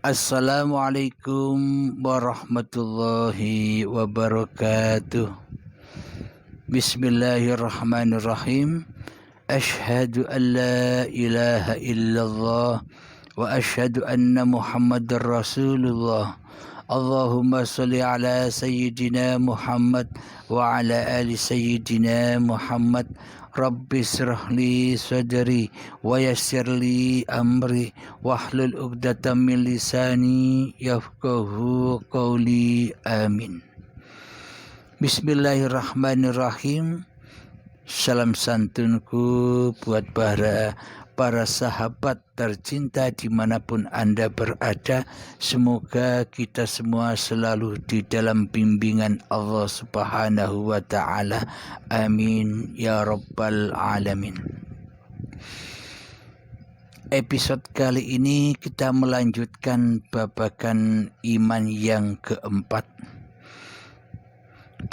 Assalamualaikum warahmatullahi wabarakatuh. Bismillahirrahmanirrahim. Ashhadu an la ilaha illallah wa ashhadu anna Muhammadar Rasulullah. Allahumma salli ala sayyidina Muhammad wa ala ali sayyidina Muhammad. Rabbi shrah li sadri wa yassir li amri wahlul 'uqdatam min lisani yafqahu qawli. Amin. Bismillahirrahmanirrahim. Salam santunku buat para sahabat tercinta dimanapun Anda berada. Semoga kita semua selalu di dalam bimbingan Allah Subhanahu wa ta'ala. Amin ya rabbal alamin. Episode kali ini kita melanjutkan babakan iman yang keempat.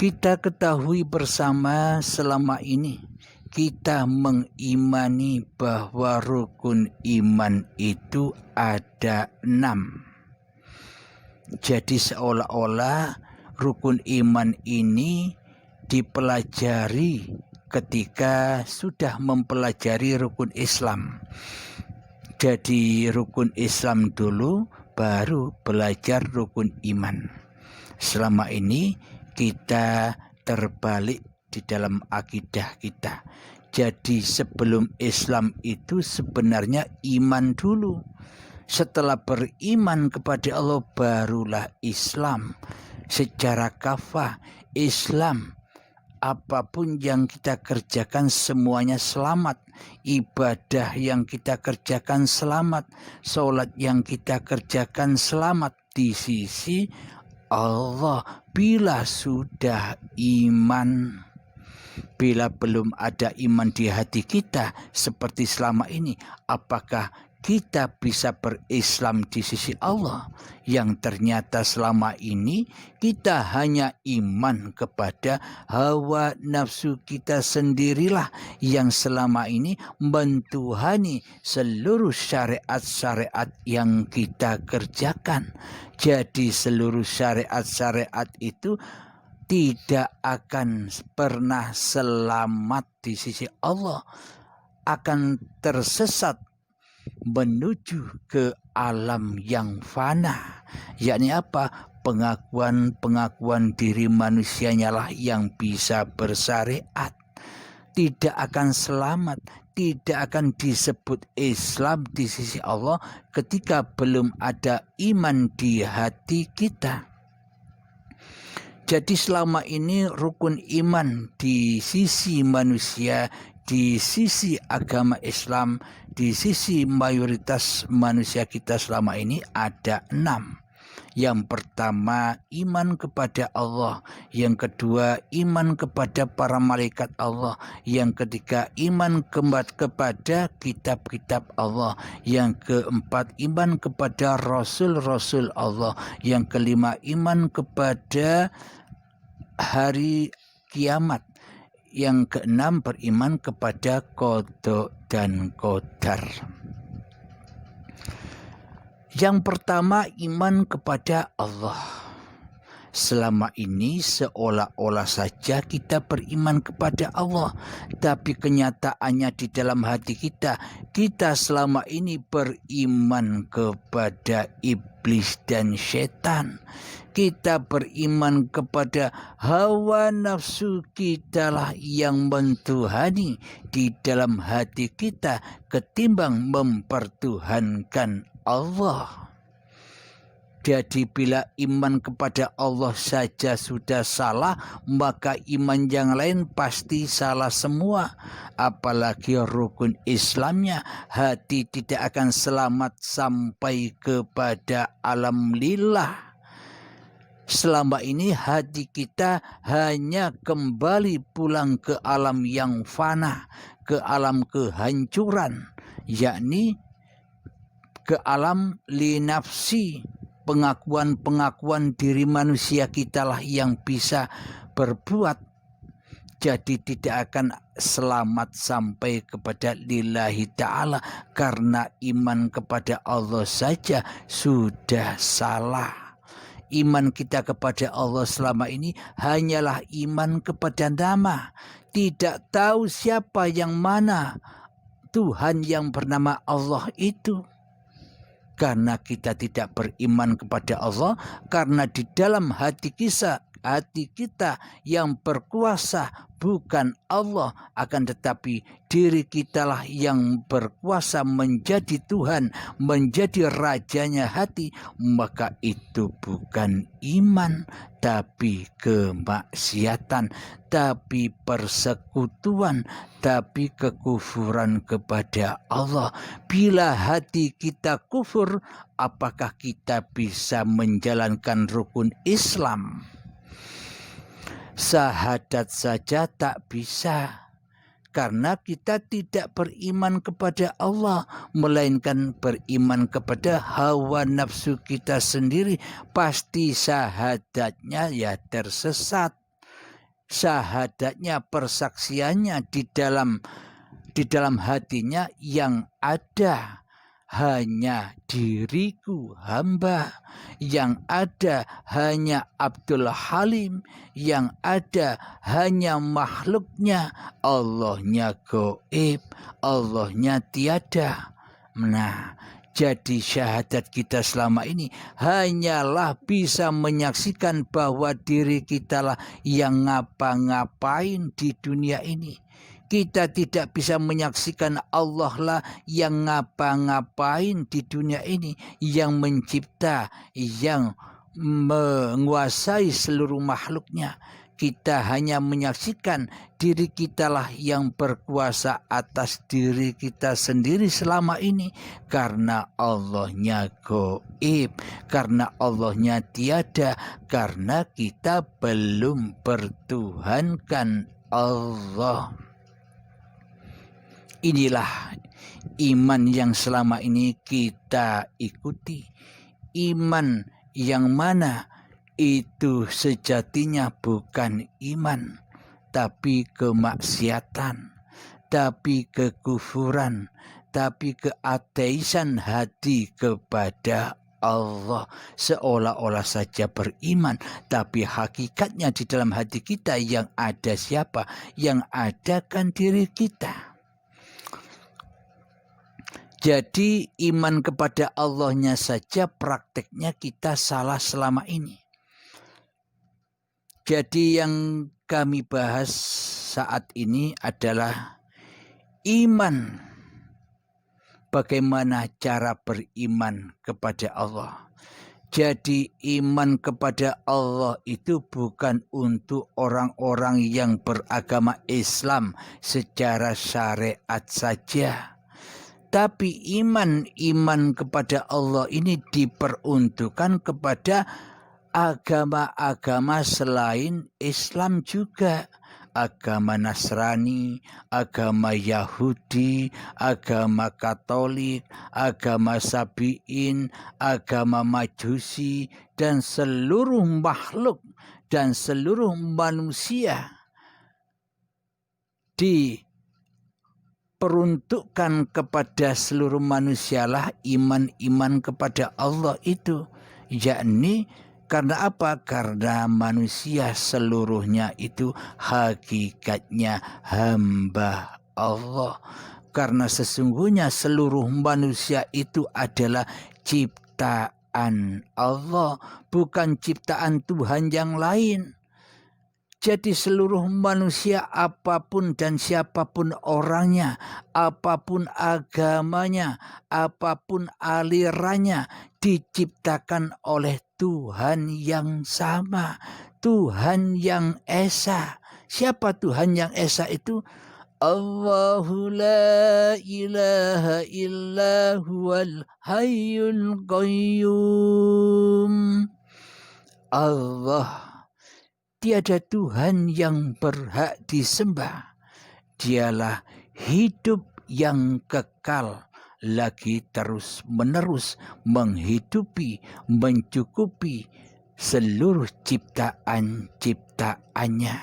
Kita ketahui bersama selama ini kita mengimani bahwa rukun iman itu ada 6. Jadi seolah-olah rukun iman ini dipelajari ketika sudah mempelajari rukun Islam. Jadi rukun Islam dulu baru belajar rukun iman. Selama ini kita terbalik di dalam akidah kita. Jadi sebelum Islam itu sebenarnya iman dulu. Setelah beriman kepada Allah barulah Islam. Secara kafah Islam, apapun yang kita kerjakan semuanya selamat. Ibadah yang kita kerjakan selamat. Sholat yang kita kerjakan selamat di sisi Allah. Bila sudah iman, bila belum ada iman di hati kita seperti selama ini, apakah kita bisa berislam di sisi Allah? Yang ternyata selama ini kita hanya iman kepada hawa nafsu kita sendirilah yang selama ini mentuhani seluruh syariat-syariat yang kita kerjakan. Jadi seluruh syariat-syariat itu tidak akan pernah selamat di sisi Allah, akan tersesat menuju ke alam yang fana. Yakni apa? Pengakuan diri manusianya lah yang bisa bersyariat. Tidak akan selamat, tidak akan disebut Islam di sisi Allah ketika belum ada iman di hati kita. Jadi selama ini rukun iman di sisi manusia, di sisi agama Islam, di sisi mayoritas manusia kita selama ini ada 6. Yang pertama iman kepada Allah, yang kedua iman kepada para malaikat Allah, yang ketiga iman kepada kitab-kitab Allah, yang keempat iman kepada rasul-rasul Allah, yang kelima iman kepada hari kiamat, yang keenam beriman kepada qada dan qadar. Yang pertama iman kepada Allah. Selama ini seolah-olah saja kita beriman kepada Allah, tapi kenyataannya di dalam hati kita selama ini beriman kepada iblis dan setan. Kita beriman kepada hawa nafsu kita lah yang mentuhani di dalam hati kita ketimbang mempertuhankan Allah. Jadi bila iman kepada Allah saja sudah salah, maka iman yang lain pasti salah semua. Apalagi rukun Islamnya, hati tidak akan selamat sampai kepada alam lillah. Selama ini hati kita hanya kembali pulang ke alam yang fana, ke alam kehancuran, yakni ke alam linafsi. Pengakuan diri manusia kita lah yang bisa berbuat. jadi tidak akan selamat sampai kepada lillahi ta'ala, karena iman kepada Allah saja sudah salah. Iman kita kepada Allah selama ini hanyalah iman kepada nama, tidak tahu siapa yang mana Tuhan yang bernama Allah itu. Karena kita tidak beriman kepada Allah, karena di dalam hati kita yang berkuasa bukan Allah, akan tetapi diri kitalah yang berkuasa menjadi Tuhan, menjadi rajanya hati, maka itu bukan iman, tapi kemaksiatan, tapi persekutuan, tapi kekufuran kepada Allah. Bila hati kita kufur, apakah kita bisa menjalankan rukun Islam? Syahadat saja tak bisa, karena kita tidak beriman kepada Allah, melainkan beriman kepada hawa nafsu kita sendiri. Pasti syahadatnya ya tersesat. Syahadatnya, persaksiannya di dalam hatinya yang ada hanya diriku hamba, yang ada hanya Abdul Halim, yang ada hanya makhluknya, Allahnya gaib, Allahnya tiada. Nah, jadi syahadat kita selama ini hanyalah bisa menyaksikan bahwa diri kitalah yang ngapa-ngapain di dunia ini. Kita tidak bisa menyaksikan Allah lah yang ngapa-ngapain di dunia ini, yang mencipta, yang menguasai seluruh makhluknya. Kita hanya menyaksikan diri kitalah yang berkuasa atas diri kita sendiri selama ini, karena Allahnya gaib, karena Allahnya tiada, karena kita belum bertuhankan Allah. Inilah iman yang selama ini kita ikuti. Iman yang mana itu sejatinya bukan iman, tapi kemaksiatan, tapi kekufuran, tapi keateisan hati kepada Allah. Seolah-olah saja beriman, tapi hakikatnya di dalam hati kita yang ada siapa? Yang ada kan diri kita. Jadi iman kepada Allahnya saja prakteknya kita salah selama ini. Jadi yang kami bahas saat ini adalah iman. Bagaimana cara beriman kepada Allah. Jadi iman kepada Allah itu bukan untuk orang-orang yang beragama Islam secara syariat saja. Tapi iman kepada Allah ini diperuntukkan kepada agama-agama selain Islam juga. Agama Nasrani, agama Yahudi, agama Katolik, agama Sabi'in, agama Majusi, dan seluruh makhluk dan seluruh manusia diperuntukkan kepada seluruh manusialah iman kepada Allah itu, yakni karena apa? Karena manusia seluruhnya itu hakikatnya hamba Allah. Karena sesungguhnya seluruh manusia itu adalah ciptaan Allah, bukan ciptaan Tuhan yang lain. Jadi seluruh manusia apapun dan siapapun orangnya, apapun agamanya, apapun alirannya, diciptakan oleh Tuhan yang sama, Tuhan yang Esa. Siapa Tuhan yang Esa itu? Allahu la ilaha illa huwal hayyul qayyum. Allah, tiada Tuhan yang berhak disembah. Dialah hidup yang kekal, lagi terus menerus menghidupi, mencukupi seluruh ciptaan-ciptaannya.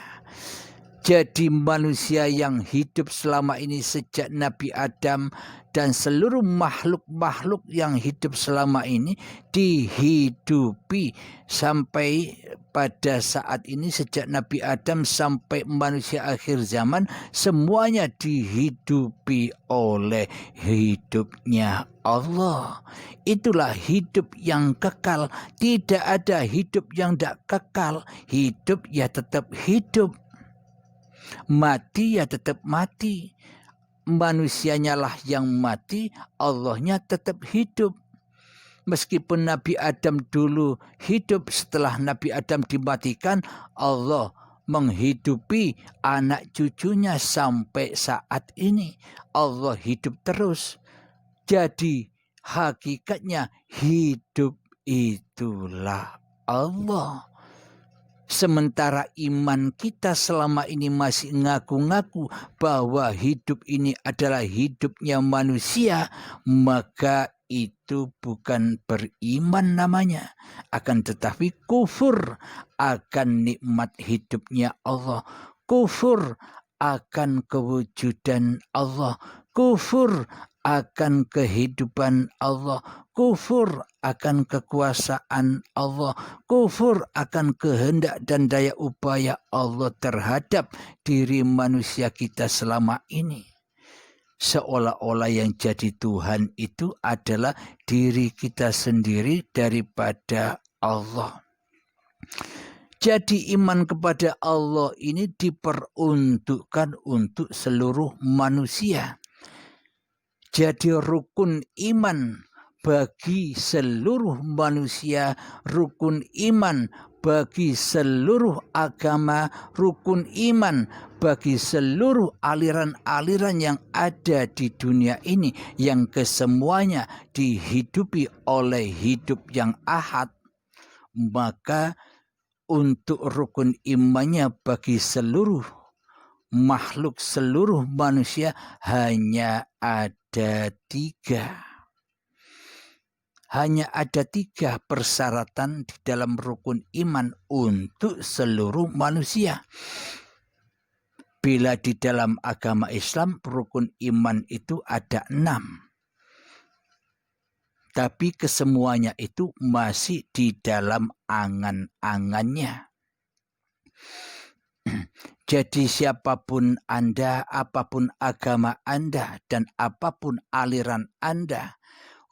Jadi manusia yang hidup selama ini sejak Nabi Adam dan seluruh makhluk-makhluk yang hidup selama ini dihidupi sampai pada saat ini, sejak Nabi Adam sampai manusia akhir zaman, semuanya dihidupi oleh hidupnya Allah. Itulah hidup yang kekal. Tidak ada hidup yang tidak kekal. Hidup ya tetap hidup, mati ya tetap mati. Manusianya lah yang mati, Allahnya tetap hidup. Meskipun Nabi Adam dulu hidup, setelah Nabi Adam dimatikan, Allah menghidupi anak cucunya sampai saat ini. Allah hidup terus. Jadi hakikatnya hidup itulah Allah. Sementara iman kita selama ini masih ngaku-ngaku bahwa hidup ini adalah hidupnya manusia, maka itu bukan beriman namanya. Akan tetapi kufur akan nikmat hidupnya Allah, kufur akan kewujudan Allah, kufur akan kehidupan Allah, kufur akan kekuasaan Allah, kufur akan kehendak dan daya upaya Allah terhadap diri manusia kita selama ini. Seolah-olah yang jadi Tuhan itu adalah diri kita sendiri daripada Allah. Jadi iman kepada Allah ini diperuntukkan untuk seluruh manusia. Jadi rukun iman bagi seluruh manusia, rukun iman bagi seluruh agama, rukun iman bagi seluruh aliran-aliran yang ada di dunia ini, yang kesemuanya dihidupi oleh hidup yang ahad. Maka untuk rukun imannya bagi seluruh makhluk, seluruh manusia hanya ada tiga. Hanya ada tiga persyaratan di dalam rukun iman untuk seluruh manusia. Bila di dalam agama Islam rukun iman itu ada 6. Tapi kesemuanya itu masih di dalam angan-angannya. Jadi siapapun Anda, apapun agama Anda, dan apapun aliran Anda,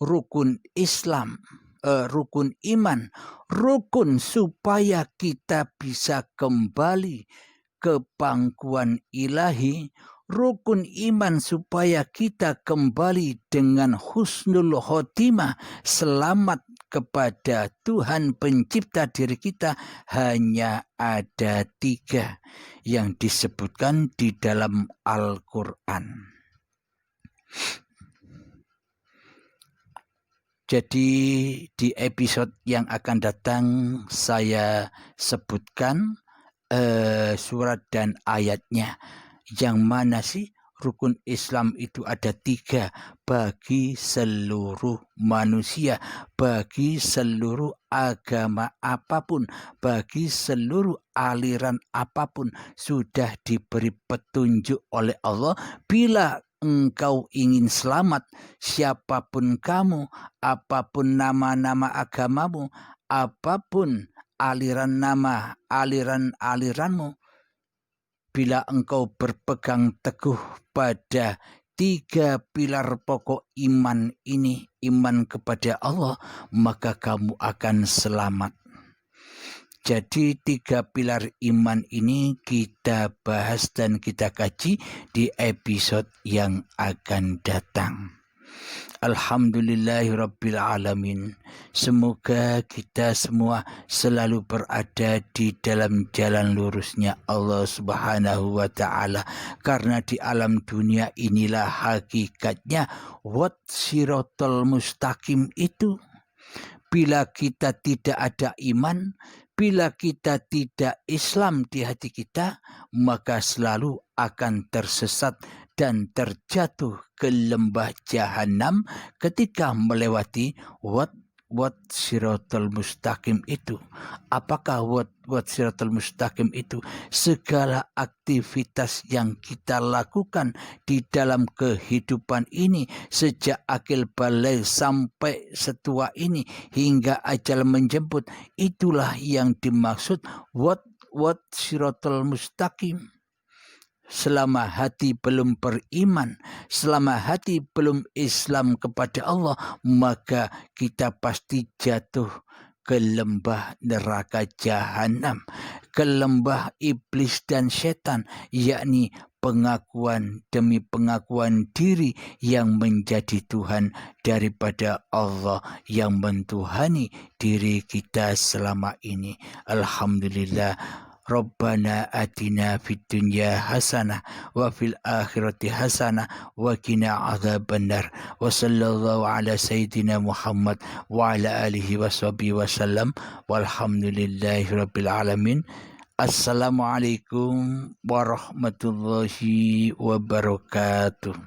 rukun Islam, rukun iman, rukun supaya kita bisa kembali ke pangkuan ilahi, rukun iman supaya kita kembali dengan husnul khotimah, selamat kepada Tuhan pencipta diri kita, hanya ada 3 yang disebutkan di dalam Al-Quran. Jadi di episode yang akan datang saya sebutkan surat dan ayatnya. Yang mana sih rukun Islam itu ada 3 bagi seluruh manusia, bagi seluruh agama apapun, bagi seluruh aliran apapun, sudah diberi petunjuk oleh Allah. Bila engkau ingin selamat, siapapun kamu, apapun nama-nama agamamu, apapun aliran nama, aliran-aliranmu, bila engkau berpegang teguh pada 3 pilar pokok iman ini, iman kepada Allah, maka kamu akan selamat. Jadi 3 pilar iman ini kita bahas dan kita kaji di episode yang akan datang. Alhamdulillahirabbil alamin. Semoga kita semua selalu berada di dalam jalan lurusnya Allah Subhanahu wa taala, karena di alam dunia inilah hakikatnya wat siratal mustaqim itu. Bila kita tidak ada iman, bila kita tidak Islam di hati kita, maka selalu akan tersesat dan terjatuh ke lembah jahanam ketika melewati wat what siratal mustaqim itu? Apakah what siratal mustaqim itu? Segala aktivitas yang kita lakukan di dalam kehidupan ini sejak akil balik sampai setua ini hingga ajal menjemput, itulah yang dimaksud what siratal mustaqim. Selama hati belum beriman, selama hati belum Islam kepada Allah, maka kita pasti jatuh ke lembah neraka jahanam, ke lembah iblis dan setan, yakni pengakuan demi pengakuan diri yang menjadi Tuhan daripada Allah yang mentuhani diri kita selama ini. Alhamdulillah. Rabbana atina fid dunya hasanah wa fil akhirati hasanah wa qina adzabannar. Wa sallallahu ala sayyidina Muhammad wa ala alihi washabihi wasallam. Walhamdulillahi rabbil alamin. Assalamualaikum warahmatullahi wabarakatuh.